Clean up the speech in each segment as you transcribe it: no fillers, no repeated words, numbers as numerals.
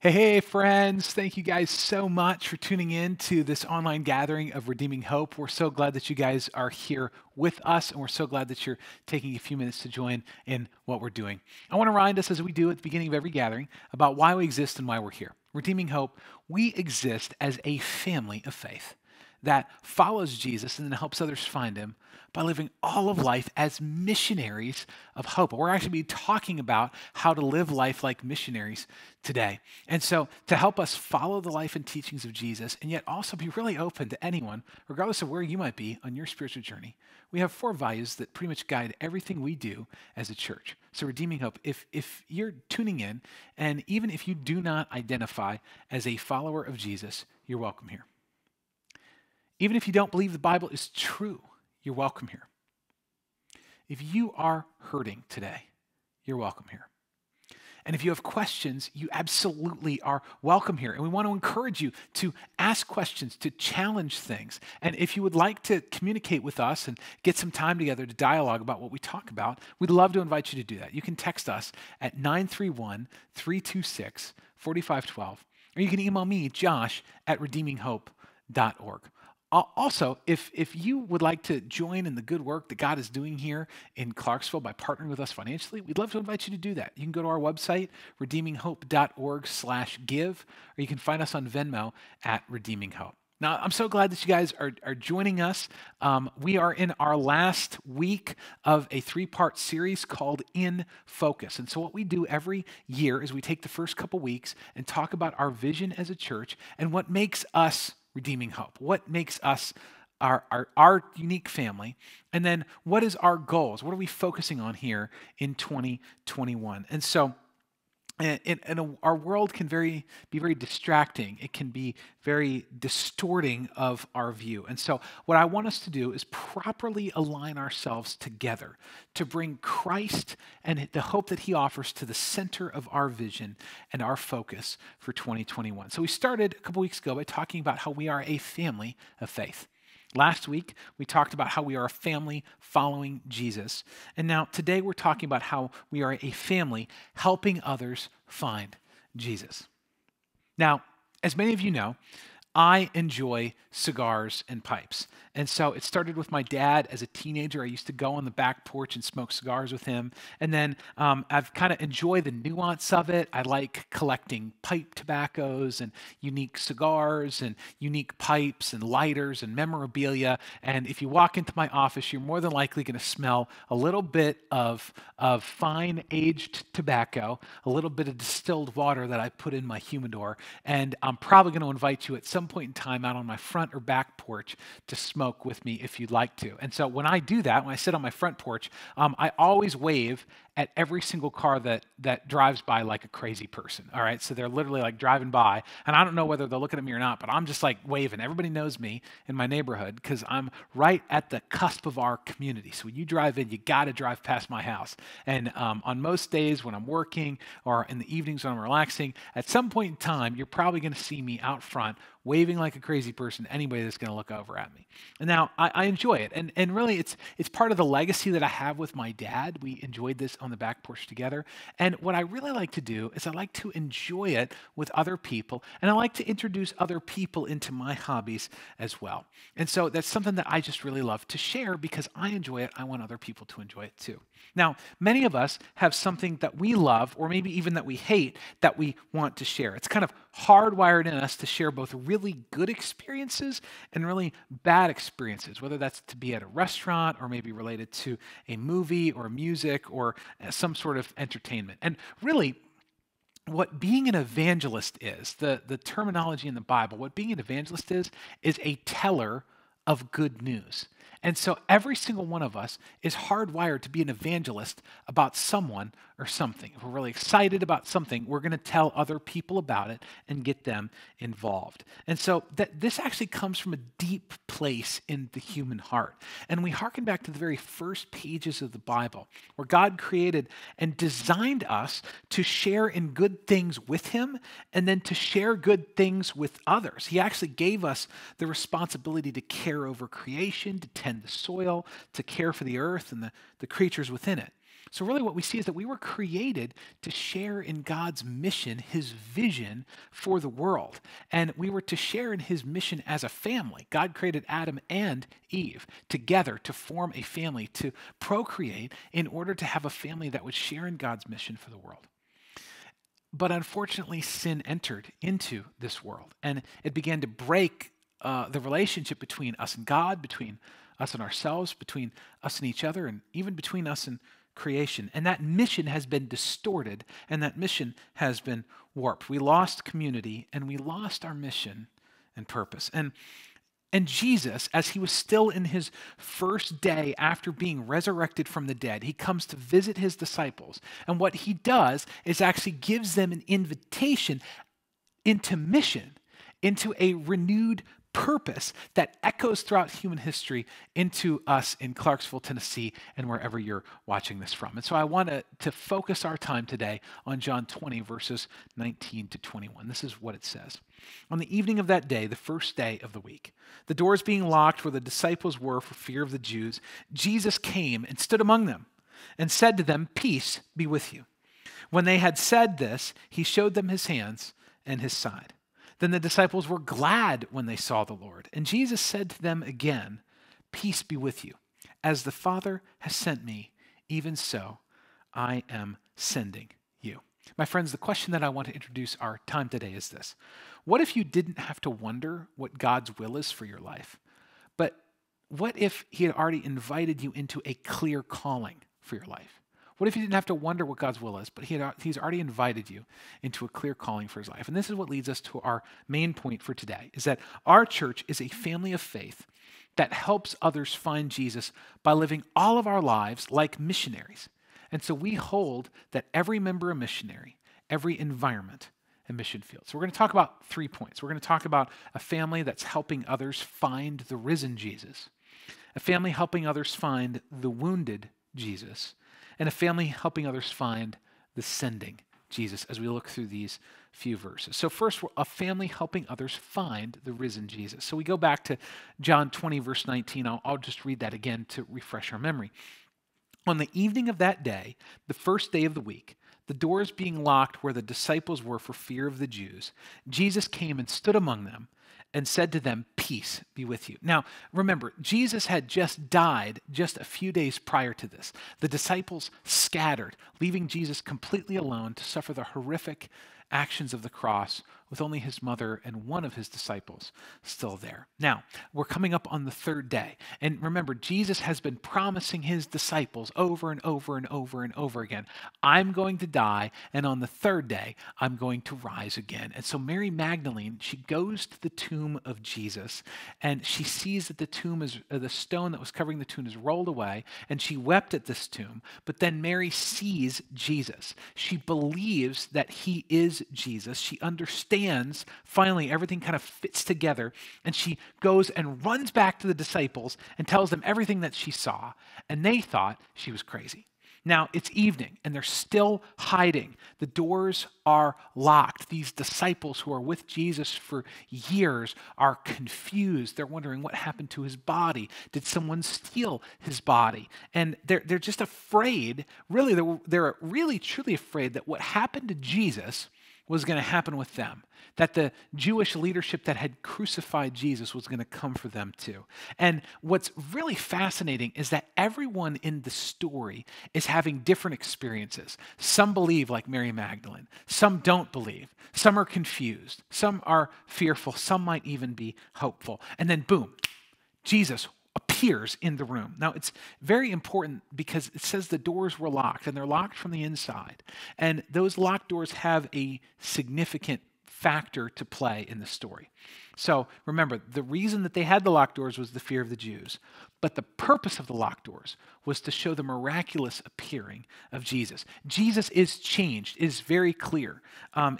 Hey, friends. Thank you guys so much for tuning in to this online gathering of Redeeming Hope. We're so glad that you guys are here with us, and we're so glad that you're taking a few minutes to join in what we're doing. I want to remind us, as we do at the beginning of every gathering, about why we exist and why we're here. Redeeming Hope, we exist as a family of faith that follows Jesus and then helps others find him by living all of life as missionaries of hope. We're actually be talking about how to live life like missionaries today. And so to help us follow the life and teachings of Jesus and yet also be really open to anyone, regardless of where you might be on your spiritual journey, we have four values that pretty much guide everything we do as a church. So Redeeming Hope, if you're tuning in, and even if you do not identify as a follower of Jesus, you're welcome here. Even if you don't believe the Bible is true, you're welcome here. If you are hurting today, you're welcome here. And if you have questions, you absolutely are welcome here. And we want to encourage you to ask questions, to challenge things. And if you would like to communicate with us and get some time together to dialogue about what we talk about, we'd love to invite you to do that. You can text us at 931-326-4512, or you can email me, Josh, at redeeminghope.org. Also, if you would like to join in the good work that God is doing here in Clarksville by partnering with us financially, we'd love to invite you to do that. You can go to our website, redeeminghope.org/give, or you can find us on Venmo at Redeeming Hope. Now, I'm so glad that you guys are joining us. We are in our last week of a three-part series called In Focus. And so what we do every year is we take the first couple weeks and talk about our vision as a church and what makes us Redeeming Hope. What makes us our unique family? And then what is our goals? What are we focusing on here in 2021? And so our world can be very distracting. It can be very distorting of our view. And so what I want us to do is properly align ourselves together to bring Christ and the hope that he offers to the center of our vision and our focus for 2021. So we started a couple weeks ago by talking about how we are a family of faith. Last week, we talked about how we are a family following Jesus. And now today we're talking about how we are a family helping others find Jesus. Now, as many of you know, I enjoy cigars and pipes. And so it started with my dad as a teenager. I used to go on the back porch and smoke cigars with him. And then I've kind of enjoyed the nuance of it. I like collecting pipe tobaccos and unique cigars and unique pipes and lighters and memorabilia. And if you walk into my office, you're more than likely going to smell a little bit of fine aged tobacco, a little bit of distilled water that I put in my humidor. And I'm probably going to invite you at some point in time out on my front or back porch to smoke with me if you'd like to. And so when I do that, when I sit on my front porch, I always wave at every single car that drives by like a crazy person. All right, so they're literally like driving by, and I don't know whether they're looking at me or not, but I'm just like waving. Everybody knows me in my neighborhood because I'm right at the cusp of our community. So when you drive in, you got to drive past my house. And on most days when I'm working or in the evenings when I'm relaxing, at some point in time, you're probably going to see me out front waving like a crazy person to anybody that's going to look over at me. And now I enjoy it. And really it's part of the legacy that I have with my dad. We enjoyed this on the back porch together. And what I really like to do is I like to enjoy it with other people. And I like to introduce other people into my hobbies as well. And so that's something that I just really love to share because I enjoy it. I want other people to enjoy it too. Now, many of us have something that we love or maybe even that we hate that we want to share. It's kind of hardwired in us to share both really good experiences and really bad experiences, whether that's to be at a restaurant or maybe related to a movie or music or some sort of entertainment. And really, what being an evangelist is, the terminology in the Bible, what being an evangelist is a teller of good news. And so every single one of us is hardwired to be an evangelist about someone or something. If we're really excited about something, we're going to tell other people about it and get them involved. And so this actually comes from a deep place in the human heart. And we hearken back to the very first pages of the Bible, where God created and designed us to share in good things with him and then to share good things with others. He actually gave us the responsibility to care over creation, to tend the soil, to care for the earth and the creatures within it. So really what we see is that we were created to share in God's mission, his vision for the world. And we were to share in his mission as a family. God created Adam and Eve together to form a family, to procreate in order to have a family that would share in God's mission for the world. But unfortunately, sin entered into this world, and it began to break the relationship between us and God, between us and ourselves, between us and each other, and even between us and creation. And that mission has been distorted, and that mission has been warped. We lost community, and we lost our mission and purpose. And Jesus, as he was still in his first day after being resurrected from the dead, he comes to visit his disciples. And what he does is actually gives them an invitation into mission, into a renewed purpose that echoes throughout human history into us in Clarksville, Tennessee, and wherever you're watching this from. And so I want to focus our time today on John 20, verses 19 to 21. This is what it says. On the evening of that day, the first day of the week, the doors being locked where the disciples were for fear of the Jews, Jesus came and stood among them and said to them, "Peace be with you." When they had said this, he showed them his hands and his side. Then the disciples were glad when they saw the Lord. And Jesus said to them again, "Peace be with you. As the Father has sent me, even so I am sending you." My friends, the question that I want to introduce our time today is this. What if you didn't have to wonder what God's will is for your life? But what if he had already invited you into a clear calling for your life? What if you didn't have to wonder what God's will is, but he's already invited you into a clear calling for his life? And this is what leads us to our main point for today, is that our church is a family of faith that helps others find Jesus by living all of our lives like missionaries. And so we hold that every member a missionary, every environment a mission field. So we're going to talk about 3 points. We're going to talk about a family that's helping others find the risen Jesus, a family helping others find the wounded Jesus, and a family helping others find the sending Jesus as we look through these few verses. So first, a family helping others find the risen Jesus. So we go back to John 20, verse 19. I'll just read that again to refresh our memory. On the evening of that day, the first day of the week, the doors being locked where the disciples were for fear of the Jews, Jesus came and stood among them and said to them, "Peace be with you." Now, remember, Jesus had just died just a few days prior to this. The disciples scattered, leaving Jesus completely alone to suffer the horrific actions of the cross with only his mother and one of his disciples still there. Now, we're coming up on the third day. And remember, Jesus has been promising his disciples over and over and over and over again, "I'm going to die, and on the third day, I'm going to rise again." And so Mary Magdalene, she goes to the tomb of Jesus, and she sees that the stone that was covering the tomb is rolled away, and she wept at this tomb. But then Mary sees Jesus. She believes that he is Jesus. She understands, finally, everything kind of fits together, and she goes and runs back to the disciples and tells them everything that she saw, and they thought she was crazy. Now, it's evening, and they're still hiding. The doors are locked. These disciples who are with Jesus for years are confused. They're wondering what happened to his body. Did someone steal his body? And they're just afraid. Really, they're really, truly afraid that what happened to Jesus was going to happen with them, that the Jewish leadership that had crucified Jesus was going to come for them too. And what's really fascinating is that everyone in the story is having different experiences. Some believe like Mary Magdalene. Some don't believe. Some are confused. Some are fearful. Some might even be hopeful. And then boom, Jesus appears in the room. Now, it's very important because it says the doors were locked, and they're locked from the inside. And those locked doors have a significant factor to play in the story. So remember, the reason that they had the locked doors was the fear of the Jews. But the purpose of the locked doors was to show the miraculous appearing of Jesus. Jesus is changed. It is very clear.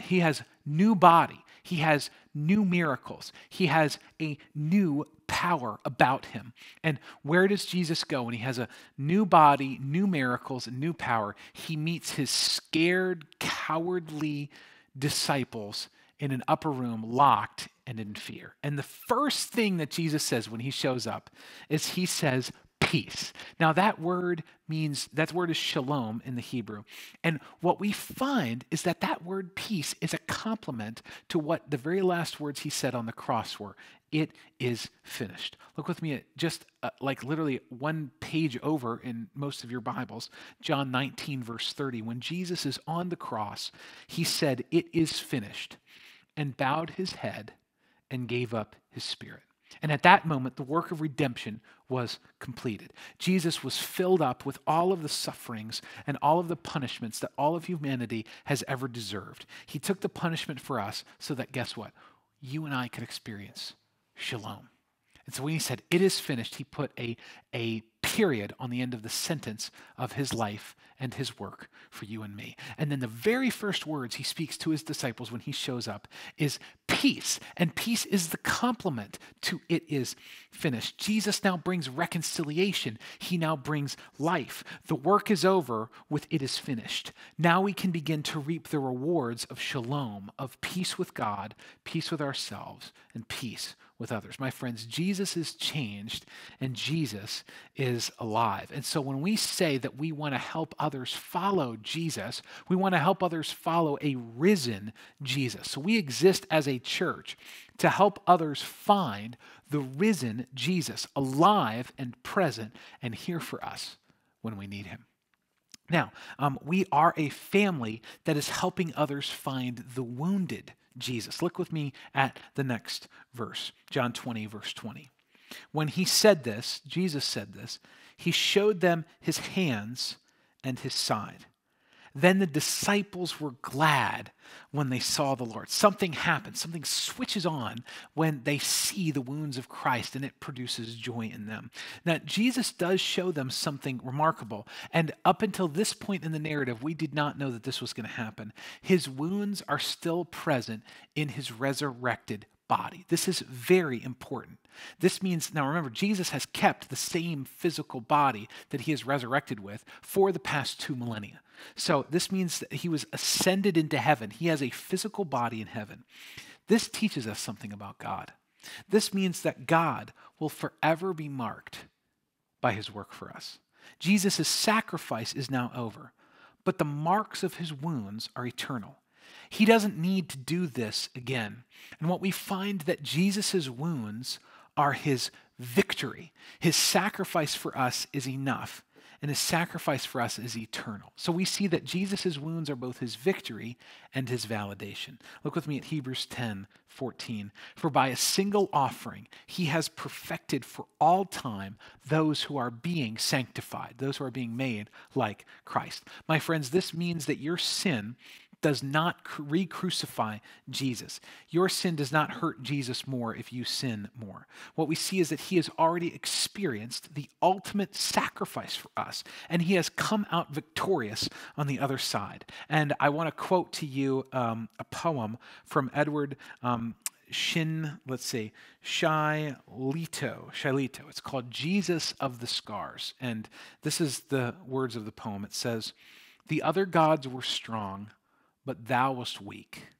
He has new body. He has new miracles. He has a new power about him. And where does Jesus go when he has a new body, new miracles, and new power? He meets his scared, cowardly disciples in an upper room, locked and in fear. And the first thing that Jesus says when he shows up is he says, peace. Now that word is shalom in the Hebrew. And what we find is that that word peace is a complement to what the very last words he said on the cross were. It is finished. Look with me at just like literally one page over in most of your Bibles, John 19, verse 30. When Jesus is on the cross, he said, "It is finished," and bowed his head and gave up his spirit. And at that moment, the work of redemption was completed. Jesus was filled up with all of the sufferings and all of the punishments that all of humanity has ever deserved. He took the punishment for us so that, guess what? You and I could experience shalom. And so when he said, "It is finished," he put a period on the end of the sentence of his life and his work for you and me. And then the very first words he speaks to his disciples when he shows up is peace. And peace is the complement to "it is finished." Jesus now brings reconciliation. He now brings life. The work is over with "it is finished." Now we can begin to reap the rewards of shalom, of peace with God, peace with ourselves, and peace with others. My friends, Jesus is changed and Jesus is alive. And so when we say that we want to help others follow Jesus, we want to help others follow a risen Jesus. So we exist as a church to help others find the risen Jesus, alive and present and here for us when we need him. Now, we are a family that is helping others find the wounded Jesus. Look with me at the next verse, John 20, verse 20. When he said this, Jesus said this, he showed them his hands and his side. Then the disciples were glad when they saw the Lord. Something happens. Something switches on when they see the wounds of Christ, and it produces joy in them. Now, Jesus does show them something remarkable. And up until this point in the narrative, we did not know that this was going to happen. His wounds are still present in his resurrected body. This is very important. This means, now remember, Jesus has kept the same physical body that he is resurrected with for the past 2 millennia. So this means that he was ascended into heaven. He has a physical body in heaven. This teaches us something about God. This means that God will forever be marked by his work for us. Jesus' sacrifice is now over, but the marks of his wounds are eternal. He doesn't need to do this again. And what we find that Jesus' wounds are his victory. His sacrifice for us is enough, and his sacrifice for us is eternal. So we see that Jesus' wounds are both his victory and his validation. Look with me at Hebrews 10:14. For by a single offering, he has perfected for all time those who are being sanctified, those who are being made like Christ. My friends, this means that your sin does not re-crucify Jesus. Your sin does not hurt Jesus more if you sin more. What we see is that he has already experienced the ultimate sacrifice for us, and he has come out victorious on the other side. And I want to quote to you a poem from Edward Shilito. It's called Jesus of the Scars. And this is the words of the poem. It says, "The other gods were strong, but thou wast weak.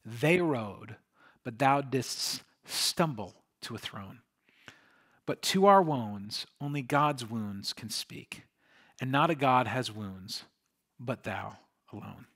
They rode, but thou didst stumble to a throne. But to our wounds, only God's wounds can speak. And not a God has wounds, but thou alone."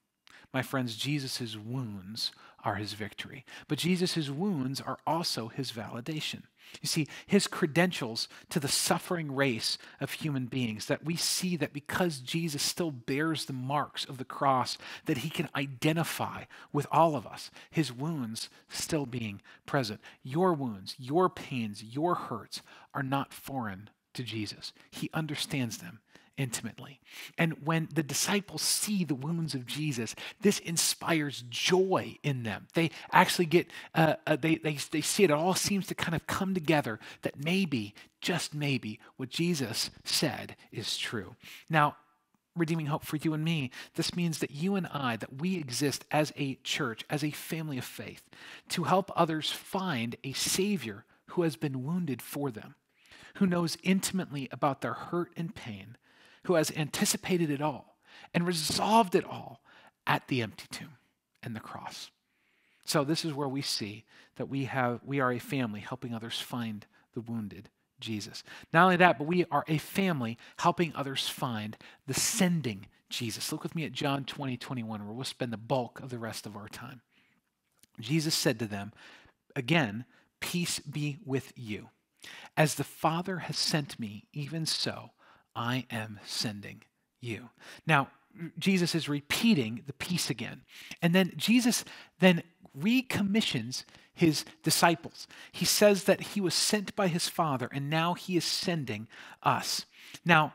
My friends, Jesus' wounds are his victory. But Jesus' wounds are also his validation. You see, his credentials to the suffering race of human beings, that we see that because Jesus still bears the marks of the cross, that he can identify with all of us, his wounds still being present. Your wounds, your pains, your hurts are not foreign to Jesus. He understands them intimately. And when the disciples see the wounds of Jesus, this inspires joy in them. They actually get, they see it all seems to kind of come together that maybe, just maybe, what Jesus said is true. Now, Redeeming Hope, for you and me, this means that you and I, that we exist as a church, as a family of faith, to help others find a Savior who has been wounded for them, who knows intimately about their hurt and pain, who has anticipated it all and resolved it all at the empty tomb and the cross. So this is where we see that we are a family helping others find the wounded Jesus. Not only that, but we are a family helping others find the sending Jesus. Look with me at John 20:21, where we'll spend the bulk of the rest of our time. Jesus said to them, again, peace be with you. As the Father has sent me, even so I am sending you. Now, Jesus is repeating the peace again. And then Jesus then recommissions his disciples. He says that he was sent by his Father, and now he is sending us. Now,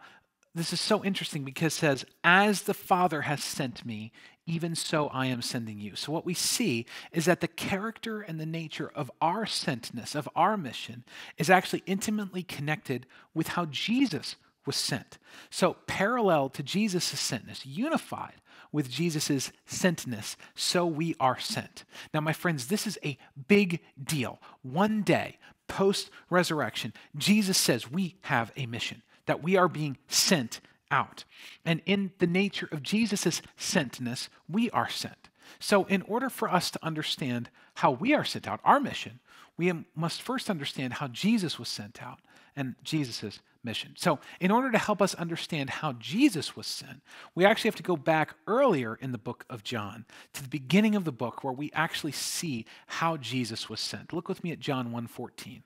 this is so interesting because it says, as the Father has sent me, even so I am sending you. So what we see is that the character and the nature of our sentness, of our mission, is actually intimately connected with how Jesus was sent. So parallel to Jesus' sentness, unified with Jesus' sentness, so we are sent. Now, my friends, this is a big deal. One day, post-resurrection, Jesus says we have a mission, that we are being sent out. And in the nature of Jesus' sentness, we are sent. So in order for us to understand how we are sent out, our mission, we must first understand how Jesus was sent out and Jesus' mission. So in order to help us understand how Jesus was sent, we actually have to go back earlier in the book of John to the beginning of the book where we actually see how Jesus was sent. Look with me at John 1:14.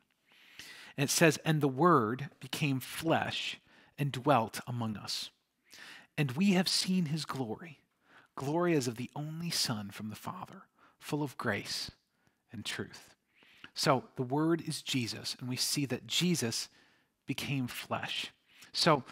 And it says, and the Word became flesh and dwelt among us. And we have seen his glory, glory as of the only Son from the Father, full of grace and truth. So the Word is Jesus, and we see that Jesus became flesh. So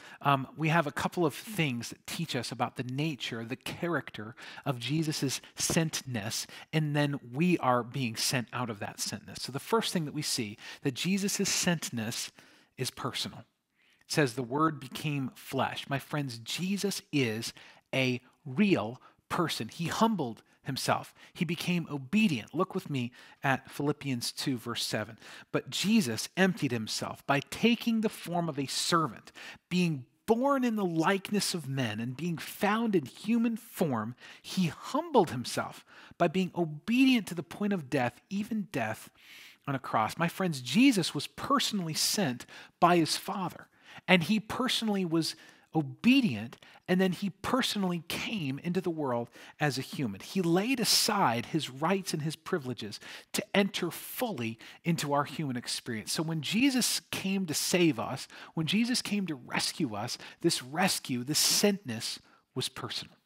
we have a couple of things that teach us about the nature, the character of Jesus' sentness, and then we are being sent out of that sentness. So the first thing that we see, that Jesus' sentness is personal. It says the Word became flesh. My friends, Jesus is a real person. He humbled himself. He became obedient. Look with me at Philippians 2, verse 7. But Jesus emptied himself by taking the form of a servant, being born in the likeness of men, and being found in human form, he humbled himself by being obedient to the point of death, even death on a cross. My friends, Jesus was personally sent by his Father, and he personally was obedient, and then he personally came into the world as a human. He laid aside his rights and his privileges to enter fully into our human experience. So when Jesus came to save us, when Jesus came to rescue us, this rescue, this sentness was personal.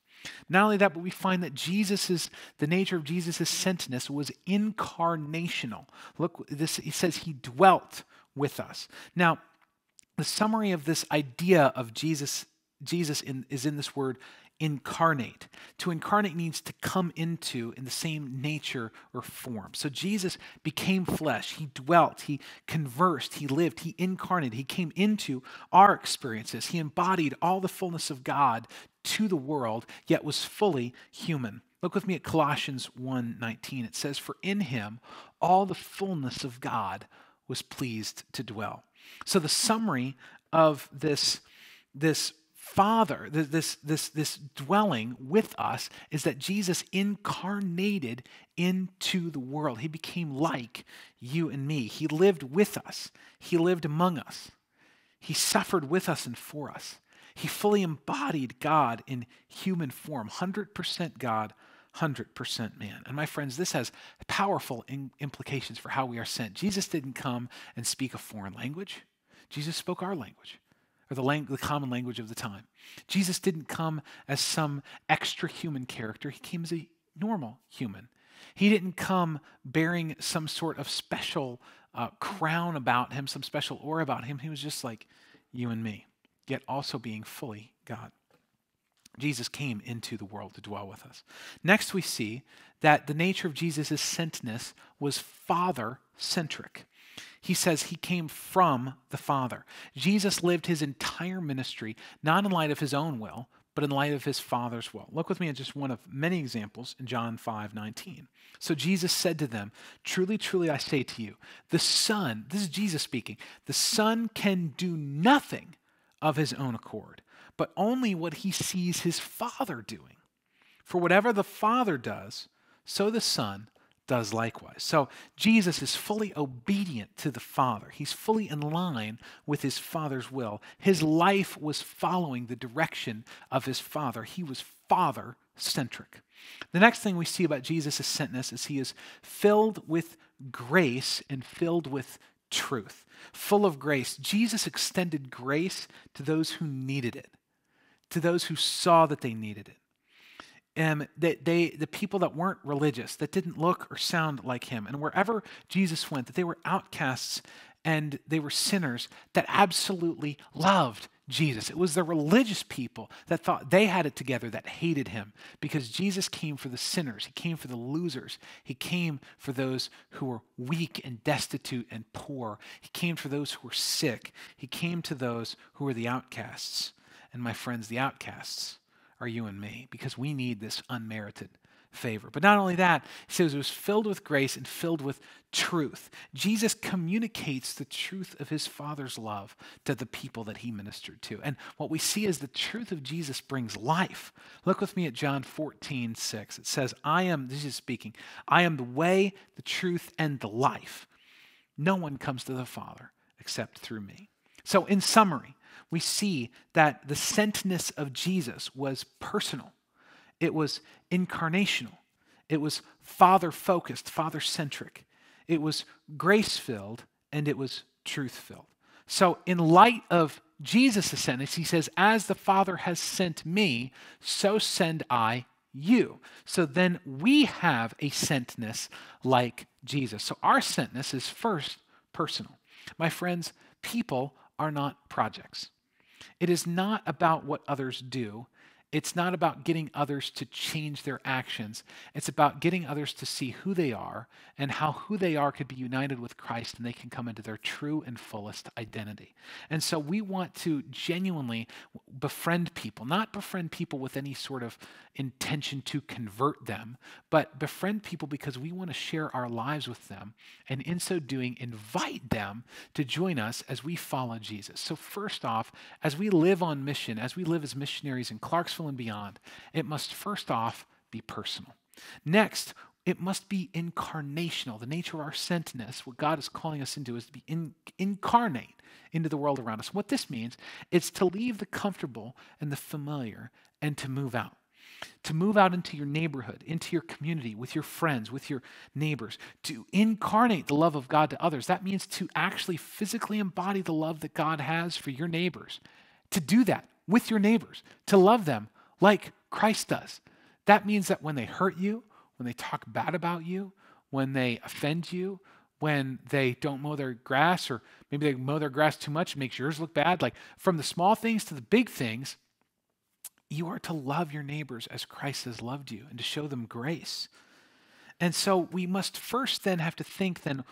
Not only that, but we find that the nature of Jesus' sentness was incarnational. Look, he says he dwelt with us. Now, the summary of this idea of Jesus is in this word incarnate. To incarnate means to come into in the same nature or form. So Jesus became flesh. He dwelt. He conversed. He lived. He incarnated. He came into our experiences. He embodied all the fullness of God to the world, yet was fully human. Look with me at Colossians 1:19. It says, for in him all the fullness of God was pleased to dwell. So the summary of this Father, this dwelling with us, is that Jesus incarnated into the world. He became like you and me. He lived with us. He lived among us. He suffered with us and for us. He fully embodied God in human form, 100% God, 100% man. And my friends, this has powerful implications for how we are sent. Jesus didn't come and speak a foreign language. Jesus spoke our language, or the common language of the time. Jesus didn't come as some extra human character. He came as a normal human. He didn't come bearing some sort of special crown about him, some special aura about him. He was just like you and me, yet also being fully God. Jesus came into the world to dwell with us. Next, we see that the nature of Jesus' sentness was Father-centric. He says he came from the Father. Jesus lived his entire ministry, not in light of his own will, but in light of his Father's will. Look with me at just one of many examples in John 5:19. So Jesus said to them, truly, truly, I say to you, the Son, this is Jesus speaking, the Son can do nothing of his own accord, but only what he sees his Father doing. For whatever the Father does, so the Son does likewise. So Jesus is fully obedient to the Father. He's fully in line with his Father's will. His life was following the direction of his Father. He was Father-centric. The next thing we see about Jesus' sentness is he is filled with grace and filled with truth. Full of grace. Jesus extended grace to those who needed it, to those who saw that they needed it. The people that weren't religious, that didn't look or sound like him, and wherever Jesus went, that they were outcasts and they were sinners that absolutely loved Jesus. It was the religious people that thought they had it together that hated him, because Jesus came for the sinners. He came for the losers. He came for those who were weak and destitute and poor. He came for those who were sick. He came to those who were the outcasts. And my friends, the outcasts are you and me, because we need this unmerited favor. But not only that, he says it was filled with grace and filled with truth. Jesus communicates the truth of his Father's love to the people that he ministered to. And what we see is the truth of Jesus brings life. Look with me at John 14:6. It says, this is speaking, I am the way, the truth, and the life. No one comes to the Father except through me. So in summary, we see that the sentness of Jesus was personal. It was incarnational. It was Father-focused, Father-centric. It was grace-filled, and it was truth-filled. So in light of Jesus' sentence, he says, as the Father has sent me, so send I you. So then we have a sentness like Jesus. So our sentness is first personal. My friends, people are not projects. It is not about what others do. It's not about getting others to change their actions. It's about getting others to see who they are and how who they are could be united with Christ, and they can come into their true and fullest identity. And so we want to genuinely befriend people, not befriend people with any sort of intention to convert them, but befriend people because we want to share our lives with them, and in so doing, invite them to join us as we follow Jesus. So first off, as we live on mission, as we live as missionaries in Clarksville and beyond, it must first off be personal. Next, it must be incarnational. The nature of our sentness, what God is calling us into, is to be incarnate into the world around us. What this means is to leave the comfortable and the familiar and to move out. To move out into your neighborhood, into your community, with your friends, with your neighbors, to incarnate the love of God to others. That means to actually physically embody the love that God has for your neighbors. To do that with your neighbors, to love them like Christ does. That means that when they hurt you, when they talk bad about you, when they offend you, when they don't mow their grass, or maybe they mow their grass too much, makes yours look bad, like from the small things to the big things, you are to love your neighbors as Christ has loved you and to show them grace. And so we must first then have to think then,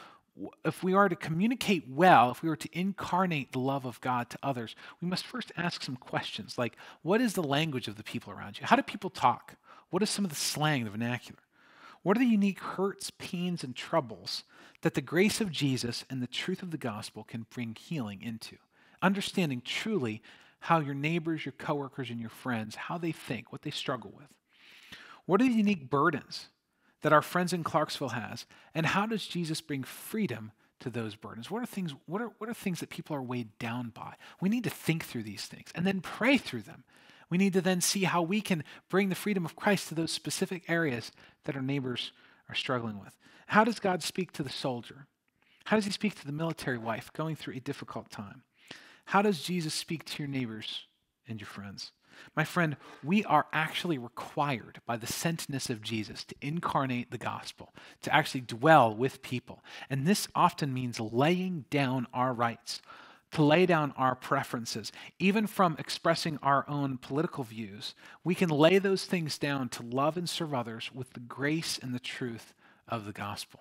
if we are to communicate well, if we were to incarnate the love of God to others, we must first ask some questions like, what is the language of the people around you? How do people talk? What is some of the slang, the vernacular? What are the unique hurts, pains, and troubles that the grace of Jesus and the truth of the gospel can bring healing into? Understanding truly how your neighbors, your coworkers, and your friends, how they think, what they struggle with. What are the unique burdens that our friends in Clarksville has, and how does Jesus bring freedom to those burdens? What are things that people are weighed down by? We need to think through these things and then pray through them. We need to then see how we can bring the freedom of Christ to those specific areas that our neighbors are struggling with. How does God speak to the soldier? How does he speak to the military wife going through a difficult time? How does Jesus speak to your neighbors and your friends? My friend, we are actually required by the sentness of Jesus to incarnate the gospel, to actually dwell with people. And this often means laying down our rights, to lay down our preferences. Even from expressing our own political views, we can lay those things down to love and serve others with the grace and the truth of the gospel.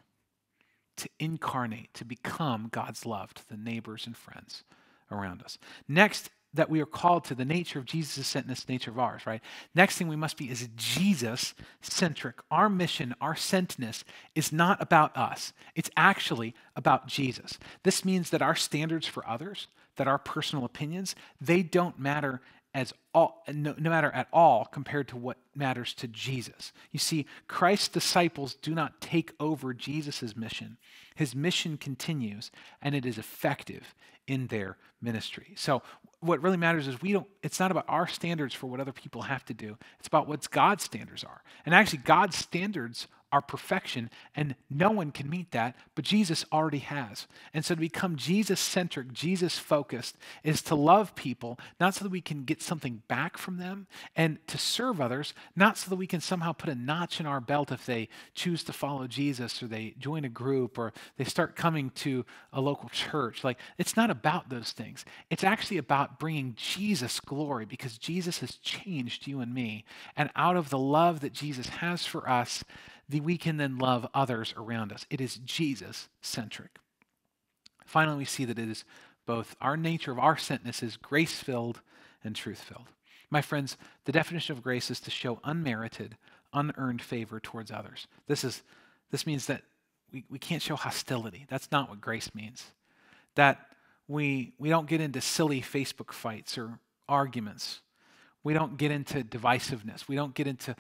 To incarnate, to become God's love to the neighbors and friends around us. Next, that we are called to the nature of Jesus' sentness, nature of ours, right? Next thing we must be is Jesus-centric. Our mission, our sentness is not about us. It's actually about Jesus. This means that our standards for others, that our personal opinions, they don't matter no matter at all compared to what matters to Jesus. You see, Christ's disciples do not take over Jesus' mission. His mission continues, and it is effective in their ministry. So what really matters is it's not about our standards for what other people have to do. It's about what God's standards are. And actually, God's standards are perfection, and no one can meet that, but Jesus already has. And so to become Jesus-centric, Jesus-focused, is to love people, not so that we can get something back from them, and to serve others, not so that we can somehow put a notch in our belt if they choose to follow Jesus, or they join a group, or they start coming to a local church. Like, it's not about those things. It's actually about bringing Jesus glory, because Jesus has changed you and me. And out of the love that Jesus has for us, we can then love others around us. It is Jesus-centric. Finally, we see that it is both our nature of our sentness is grace-filled and truth-filled. My friends, the definition of grace is to show unmerited, unearned favor towards others. This means that we can't show hostility. That's not what grace means. That we don't get into silly Facebook fights or arguments. We don't get into divisiveness. We don't get into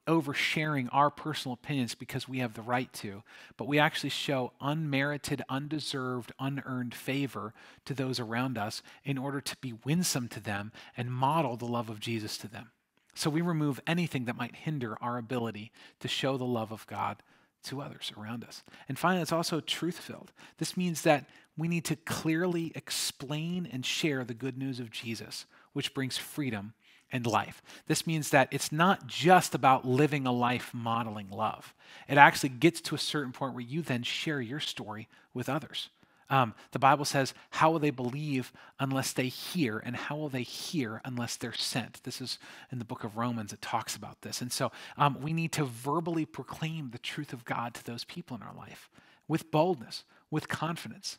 oversharing our personal opinions because we have the right to, but we actually show unmerited, undeserved, unearned favor to those around us in order to be winsome to them and model the love of Jesus to them. So we remove anything that might hinder our ability to show the love of God to others around us. And finally, it's also truth-filled. This means that we need to clearly explain and share the good news of Jesus, which brings freedom and life. This means that it's not just about living a life modeling love. It actually gets to a certain point where you then share your story with others. The Bible says, how will they believe unless they hear? And how will they hear unless they're sent? This is in the book of Romans. It talks about this. And so we need to verbally proclaim the truth of God to those people in our life with boldness, with confidence,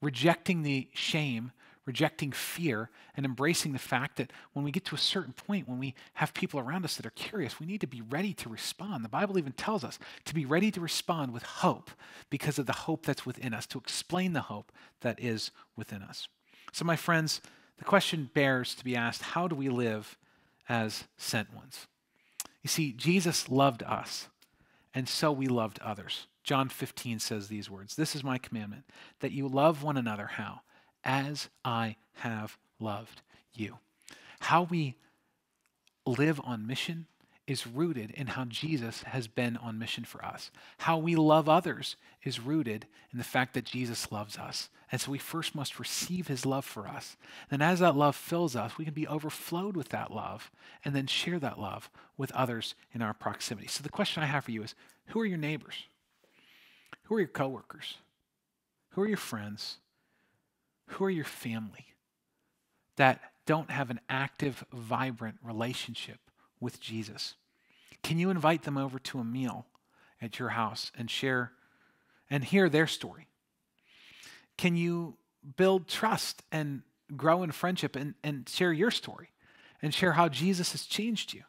rejecting the shame, rejecting fear, and embracing the fact that when we get to a certain point, when we have people around us that are curious, we need to be ready to respond. The Bible even tells us to be ready to respond with hope because of the hope that's within us, to explain the hope that is within us. So my friends, the question bears to be asked, how do we live as sent ones? You see, Jesus loved us, and so we loved others. John 15 says these words, "This is my commandment, that you love one another." How? As I have loved you. How we live on mission is rooted in how Jesus has been on mission for us. How we love others is rooted in the fact that Jesus loves us. And so we first must receive his love for us. And as that love fills us, we can be overflowed with that love and then share that love with others in our proximity. So the question I have for you is, who are your neighbors? Who are your coworkers? Who are your friends? Who are your family that don't have an active, vibrant relationship with Jesus? Can you invite them over to a meal at your house and share and hear their story? Can you build trust and grow in friendship and share your story and share how Jesus has changed you?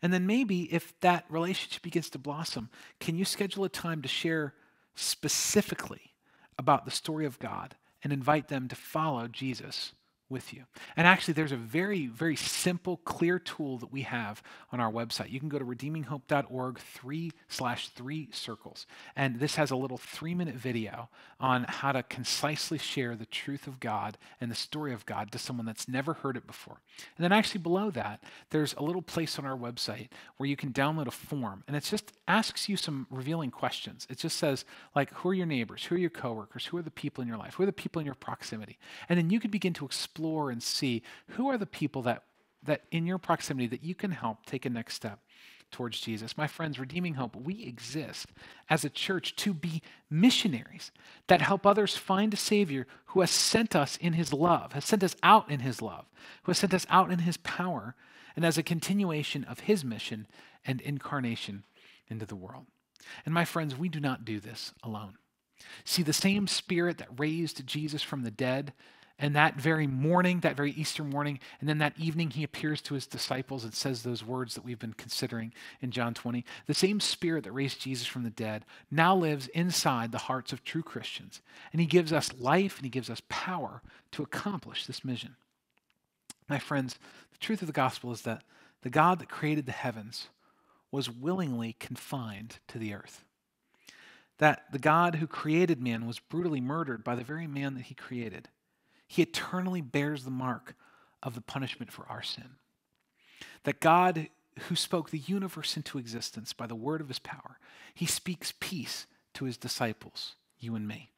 And then maybe if that relationship begins to blossom, can you schedule a time to share specifically about the story of God and invite them to follow Jesus with you? And actually, there's a very, very simple, clear tool that we have on our website. You can go to redeeminghope.org/3 circles. And this has a little 3-minute video on how to concisely share the truth of God and the story of God to someone that's never heard it before. And then actually below that, there's a little place on our website where you can download a form. And it just asks you some revealing questions. It just says, like, who are your neighbors? Who are your coworkers? Who are the people in your life? Who are the people in your proximity? And then you can begin to explore and see who are the people that in your proximity that you can help take a next step towards Jesus. My friends, Redeeming Hope, we exist as a church to be missionaries that help others find a Savior who has sent us in his love, has sent us out in his love, who has sent us out in his power, and as a continuation of his mission and incarnation into the world. And my friends, we do not do this alone. See, the same Spirit that raised Jesus from the dead, and that very morning, that very Easter morning, and then that evening he appears to his disciples and says those words that we've been considering in John 20. The same Spirit that raised Jesus from the dead now lives inside the hearts of true Christians. And he gives us life and he gives us power to accomplish this mission. My friends, the truth of the gospel is that the God that created the heavens was willingly confined to the earth. That the God who created man was brutally murdered by the very man that he created. He eternally bears the mark of the punishment for our sin. That God who spoke the universe into existence by the word of his power, he speaks peace to his disciples, you and me.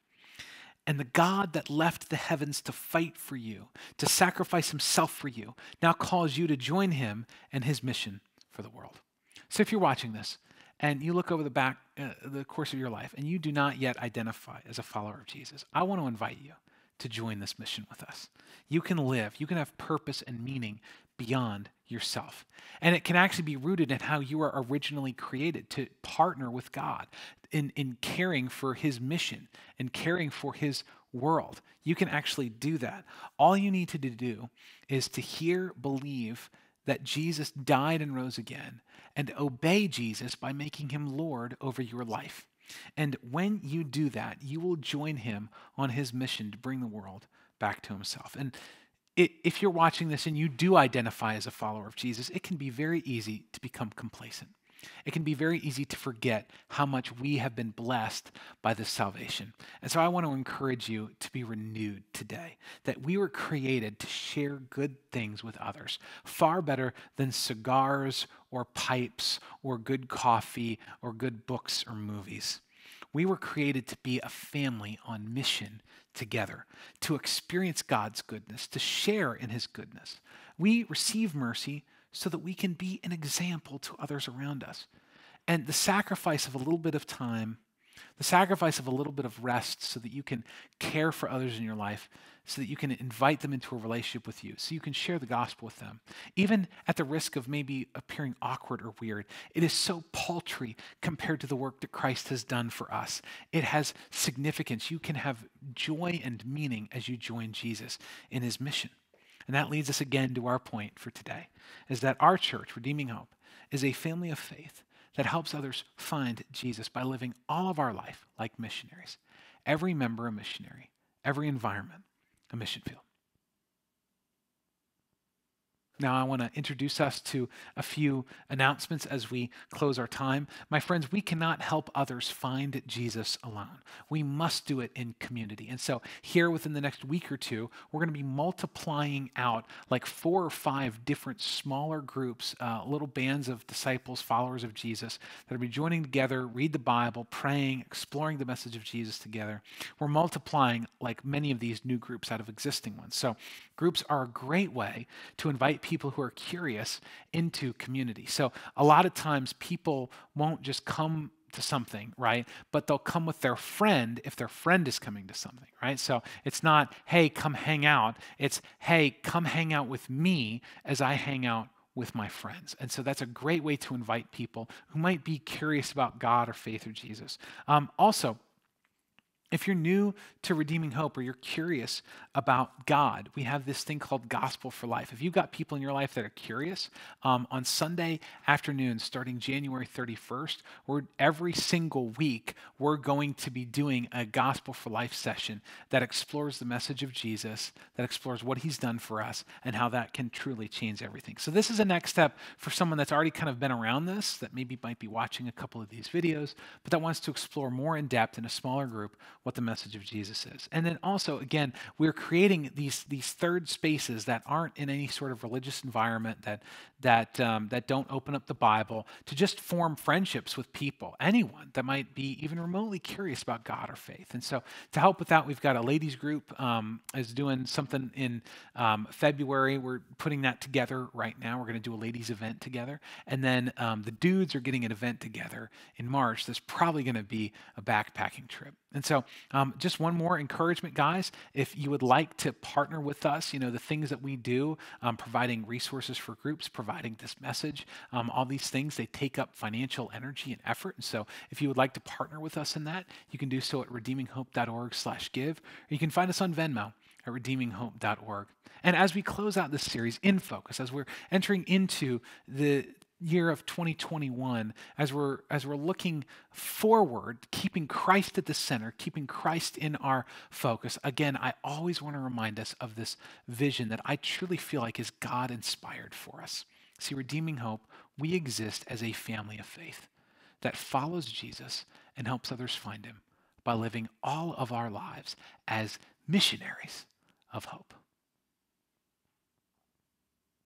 And the God that left the heavens to fight for you, to sacrifice himself for you, now calls you to join him in his mission for the world. So if you're watching this and you look over the course of your life and you do not yet identify as a follower of Jesus, I want to invite you to join this mission with us. You can have purpose and meaning beyond yourself. And it can actually be rooted in how you are originally created to partner with God in caring for his mission and caring for his world. You can actually do that. All you need to do is to hear, believe that Jesus died and rose again, and obey Jesus by making him Lord over your life. And when you do that, you will join him on his mission to bring the world back to himself. And if you're watching this and you do identify as a follower of Jesus, it can be very easy to become complacent. It can be very easy to forget how much we have been blessed by this salvation. And so I want to encourage you to be renewed today, that we were created to share good things with others, far better than cigars or pipes or good coffee or good books or movies. We were created to be a family on mission together, to experience God's goodness, to share in his goodness. We receive mercy so that we can be an example to others around us. And the sacrifice of a little bit of time, the sacrifice of a little bit of rest so that you can care for others in your life, so that you can invite them into a relationship with you, so you can share the gospel with them, even at the risk of maybe appearing awkward or weird. It is so paltry compared to the work that Christ has done for us. It has significance. You can have joy and meaning as you join Jesus in his mission. And that leads us again to our point for today, is that our church, Redeeming Hope, is a family of faith that helps others find Jesus by living all of our life like missionaries. Every member a missionary, every environment a mission field. Now, I want to introduce us to a few announcements as we close our time. My friends, we cannot help others find Jesus alone. We must do it in community. And so here within the next week or two, we're going to be multiplying out like 4 or 5 different smaller groups, little bands of disciples, followers of Jesus that will be joining together, read the Bible, praying, exploring the message of Jesus together. We're multiplying like many of these new groups out of existing ones. So groups are a great way to invite people who are curious into community. So a lot of times people won't just come to something, right? But they'll come with their friend if their friend is coming to something, right? So it's not, hey, come hang out. It's, hey, come hang out with me as I hang out with my friends. And so that's a great way to invite people who might be curious about God or faith or Jesus. Also, if you're new to Redeeming Hope or you're curious about God, we have this thing called Gospel for Life. If you've got people in your life that are curious, on Sunday afternoons, starting January 31st, every single week, we're going to be doing a Gospel for Life session that explores the message of Jesus, that explores what he's done for us, and how that can truly change everything. So this is a next step for someone that's already kind of been around this, that maybe might be watching a couple of these videos, but that wants to explore more in depth in a smaller group what the message of Jesus is. And then also, again, we're creating these third spaces that aren't in any sort of religious environment, that don't open up the Bible, to just form friendships with people, anyone that might be even remotely curious about God or faith. And so to help with that, we've got a ladies group is doing something in February. We're putting that together right now. We're going to do a ladies event together. And then the dudes are getting an event together in March. That's probably going to be a backpacking trip. And so just one more encouragement, guys. If you would like to partner with us, the things that we do, providing resources for groups, providing this message, all these things, they take up financial energy and effort. And so if you would like to partner with us in that, you can do so at redeeminghope.org/give, or you can find us on Venmo at redeeminghope.org. And as we close out this series, In Focus, as we're entering into the year of 2021, as we're looking forward, keeping Christ at the center, keeping Christ in our focus, again, I always want to remind us of this vision that I truly feel like is God inspired for us. See, Redeeming Hope, we exist as a family of faith that follows Jesus and helps others find him by living all of our lives as missionaries of hope.